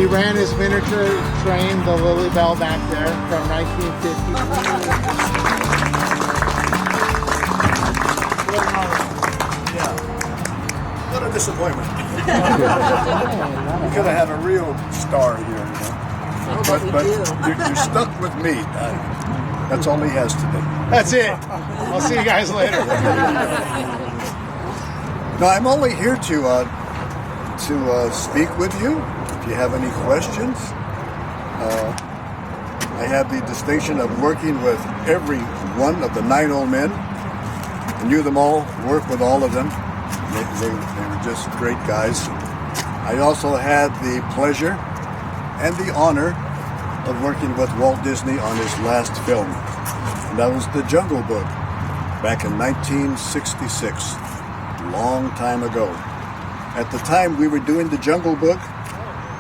He ran his miniature train, the Lily Bell, back there from 1950. Yeah. What a disappointment. We could have had a real star here, you know. But you're stuck with me. That's all he has today. That's it. I'll see you guys later. No, I'm only here to speak with you. If you have any questions, I have the distinction of working with every one of the 9 old men. I knew them all, worked with all of them. They were just great guys. I also had the pleasure and the honor of working with Walt Disney on his last film. And that was The Jungle Book, back in 1966, long time ago. At the time we were doing The Jungle Book,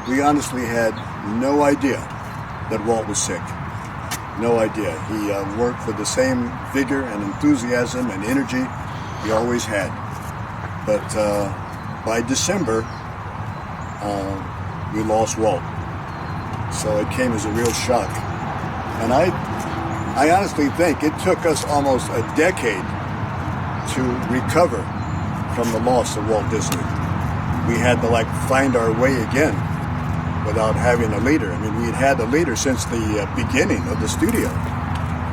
we honestly had no idea that Walt was sick. No idea. He worked with the same vigor and enthusiasm and energy he always had. But by December, we lost Walt. So it came as a real shock. And I honestly think it took us almost a decade to recover from the loss of Walt Disney. We had to find our way again without having a leader. I mean, we had a leader since the beginning of the studio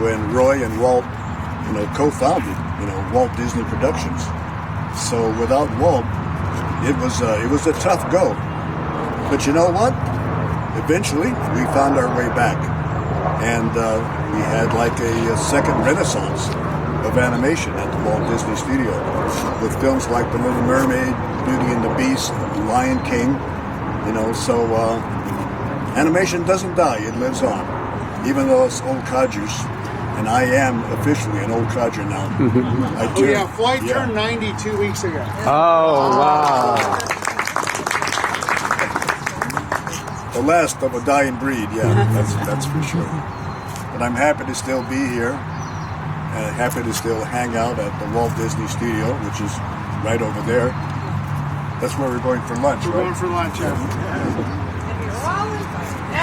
when Roy and Walt, co-founded, Walt Disney Productions. So without Walt, it was a tough go. But you know what? Eventually, we found our way back, and we had a second renaissance of animation at the Walt Disney Studio, with films like The Little Mermaid, Beauty and the Beast, Lion King. So animation doesn't die; it lives on, even though it's old codgers. And I am officially an old codger now. Floyd turned 90 2 weeks ago. Oh, wow. The last of a dying breed, that's for sure. But I'm happy to still be here, and happy to still hang out at the Walt Disney Studio, which is right over there. That's where we're going for lunch, right? We're going for lunch, yeah.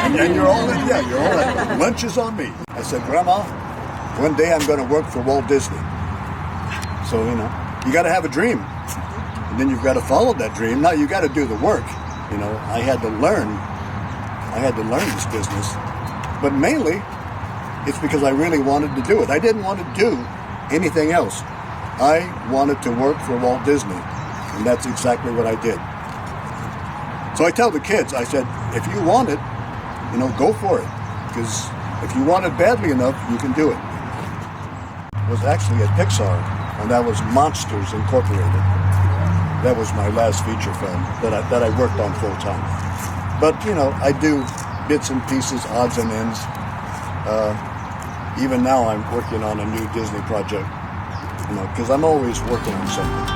And you're all in, you're all in. Lunch is on me. I said, Grandma, one day I'm going to work for Walt Disney. So, you got to have a dream. And then you've got to follow that dream. Now you got to do the work. I had to learn this business. But mainly, it's because I really wanted to do it. I didn't want to do anything else. I wanted to work for Walt Disney. And that's exactly what I did. So I tell the kids, I said, if you want it, go for it. Because if you want it badly enough, you can do it. I was actually at Pixar, and that was Monsters Incorporated. That was my last feature film that I worked on full time. But, I do bits and pieces, odds and ends. Even now I'm working on a new Disney project, because I'm always working on something.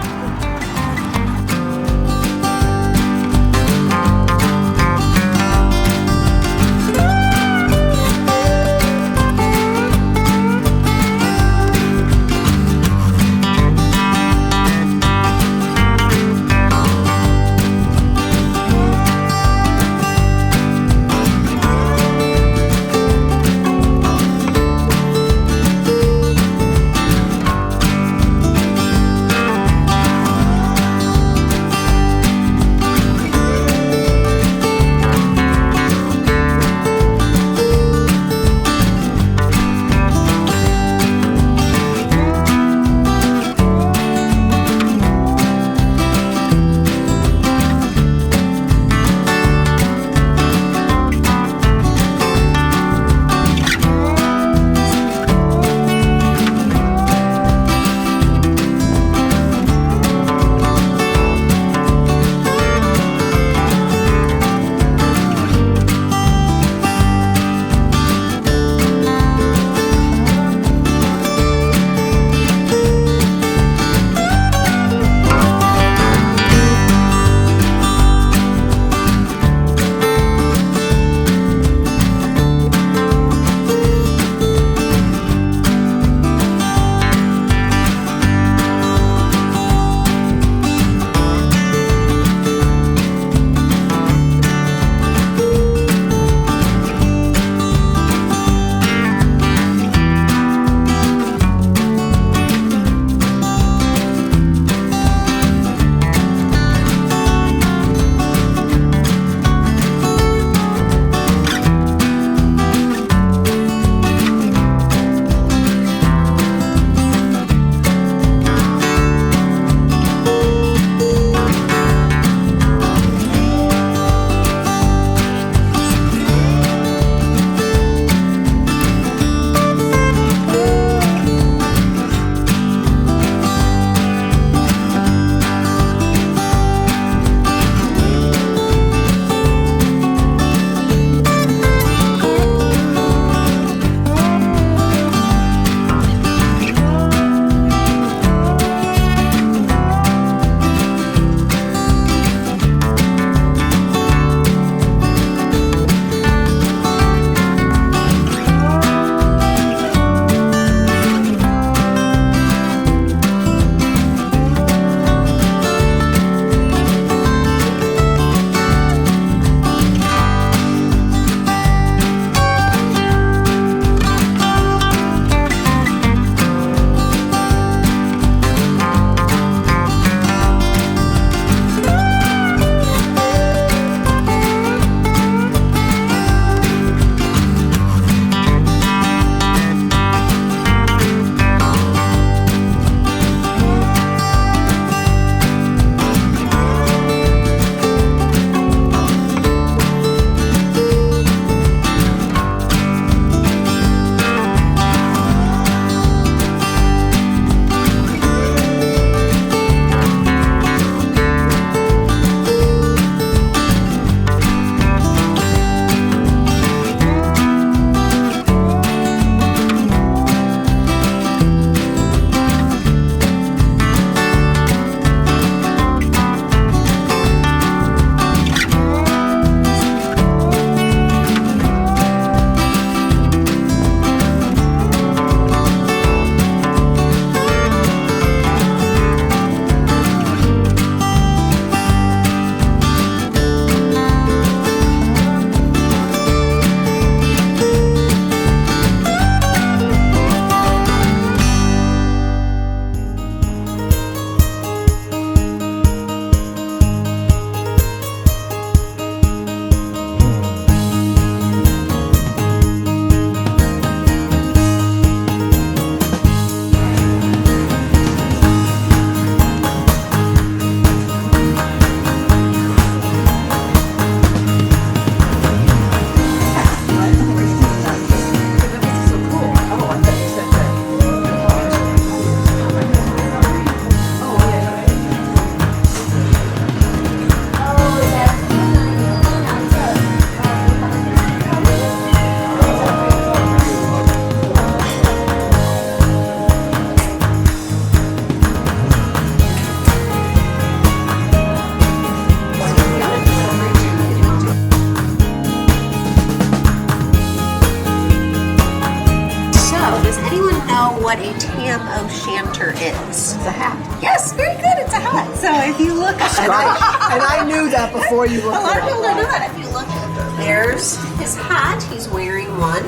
what a Tam O'Shanter is? It's a hat. Yes, very good. It's a hat. So if you look at And I knew that before you a looked lot it of people don't know up. that. If you look, there's his hat. He's wearing one,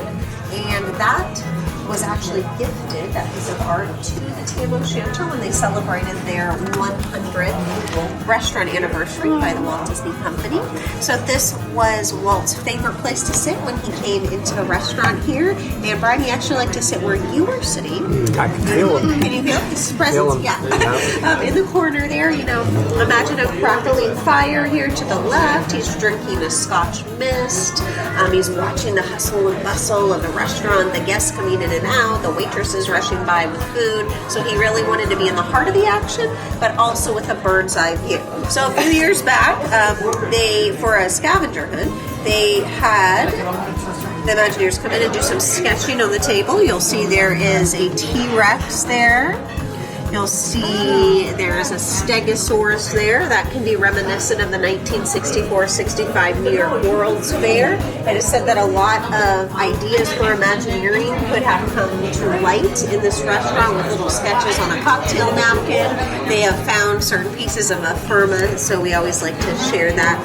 and that was actually gifted, that piece of art, to the Tam O'Shanter when they celebrated their 100th restaurant anniversary by the Walt Disney Company. So this was Walt's favorite place to sit when he came into the restaurant here. And Brian, he actually liked to sit where you were sitting. I can feel him. Can you feel his Feel presence? him. Yeah. In the corner there, you know, imagine a crackling fire here to the left. He's drinking a Scotch mist. He's watching the hustle and bustle of the restaurant, the guests coming in and out, the waitresses rushing by with food. So he really wanted to be in the heart of the action, but also with a bird's eye view. So a few years back, for a scavenger hunt, they had the Imagineers come in and do some sketching on the table. You'll see there is a T-Rex there. You'll see there's a Stegosaurus there. That can be reminiscent of the 1964-65 New York World's Fair. It is said that a lot of ideas for Imagineering could have come to light in this restaurant with little sketches on a cocktail napkin. They have found certain pieces of a firma, so we always like to share that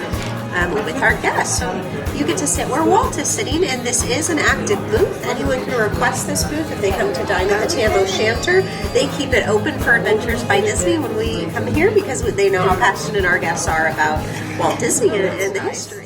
with our guests. So you get to sit where Walt is sitting, and this is an active booth. Anyone can request this booth if they come to dine at the Tam O'Shanter. They keep it open for Adventures by Disney when we come here because they know how passionate our guests are about Walt Disney and the history.